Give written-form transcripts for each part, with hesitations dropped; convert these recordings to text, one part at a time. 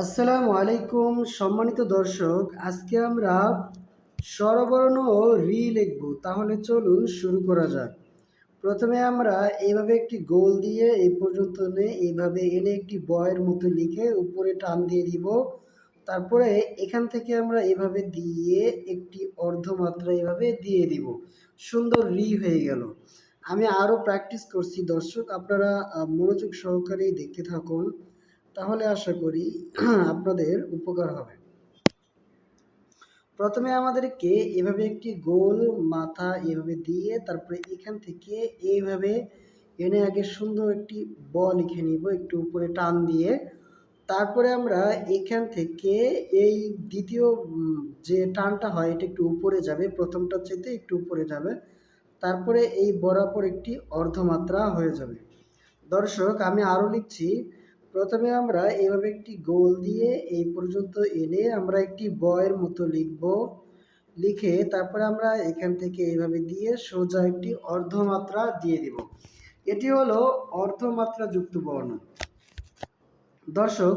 আসসালামু আলাইকুম সম্মানিত দর্শক, আজকে আমরা স্বরবর্ণ রি লিখব। তাহলে চলুন শুরু করা যাক। প্রথমে আমরা এইভাবে একটি গোল দিয়ে এই পর্যন্ত এইভাবে এনে একটি বয়ের মতো লিখে উপরে টান দিয়ে দিব। তারপরে এখান থেকে আমরা এভাবে দিয়ে একটি অর্ধমাত্রা এভাবে দিয়ে দিব। সুন্দর রি হয়ে গেল। আমি আরও প্র্যাকটিস করছি দর্শক, আপনারা মনোযোগ সহকারেই দেখতে থাকুন, তাহলে আশা করি আপনাদের উপকার হবে। প্রথমে আমাদেরকে এভাবে একটি গোল মাথা এভাবে দিয়ে তারপরে এখান থেকে এইভাবে এনে আগে সুন্দর একটি ব লিখে নিব একটু উপরে টান দিয়ে। তারপরে আমরা এখান থেকে এই দ্বিতীয় যে টানটা হয় এটা একটু উপরে যাবে, প্রথমটার চাইতে একটু উপরে যাবে। তারপরে এই বরাবর একটি অর্ধমাত্রা হয়ে যাবে। দর্শক আমি আরও লিখছি। প্রথমে আমরা এভাবে একটি গোল দিয়ে এই পর্যন্ত এনে আমরা একটি বয়ের মতো লিখব। লিখে তারপরে আমরা এখান থেকে এইভাবে দিয়ে সোজা একটি অর্ধমাত্রা দিয়ে দিব। এটি হলো অর্ধমাত্রা যুক্ত বর্ণ। দর্শক,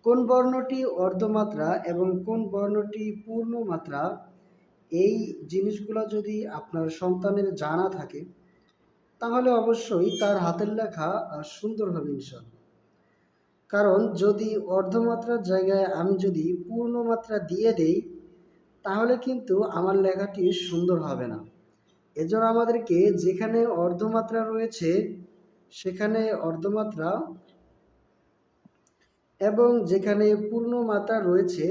কোন বর্ণটি অর্ধমাত্রা এবং কোন বর্ণটি পূর্ণ মাত্রা, এই জিনিসগুলো যদি আপনার সন্তানের জানা থাকে তাহলে অবশ্যই তার হাতের লেখা সুন্দর হবে ইনশাআল্লাহ। কারণ যদি অর্ধমাত্রার জায়গায় আমি যদি পূর্ণমাত্রা দিয়ে দেই তাহলে কিন্তু আমার লেখাটি সুন্দর হবে না। এজন্য আমাদেরকে যেখানে অর্ধমাত্রা রয়েছে সেখানে অর্ধমাত্রা এবং যেখানে পূর্ণমাত্রা রয়েছে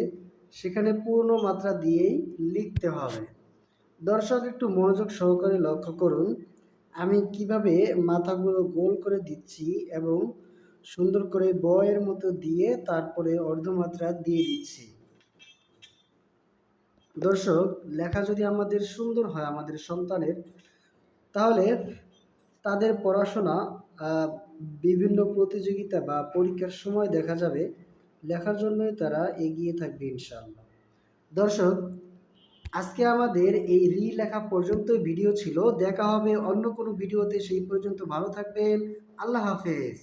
সেখানে পূর্ণমাত্রা দিয়েই লিখতে হবে। দর্শক একটু মনোযোগ সহকারে লক্ষ্য করুন আমি কিভাবে মাথাগুলো গোল করে দিচ্ছি এবং সুন্দর করে বয়ের মতো দিয়ে তারপরে অর্ধমাত্রা দিয়ে দিচ্ছি। দর্শক, লেখা যদি আমাদের সুন্দর হয় আমাদের সন্তানের, তাহলে তাদের পড়াশোনা বিভিন্ন প্রতিযোগিতা বা পরীক্ষার সময় দেখা যাবে লেখার জন্যই তারা এগিয়ে থাকবে ইনশাআল্লাহ। দর্শক, আজকে আমাদের এই রি লেখা পর্যন্ত ভিডিও ছিল। দেখা হবে অন্য কোনো ভিডিওতে, সেই পর্যন্ত ভালো থাকবেন। আল্লাহ হাফেজ।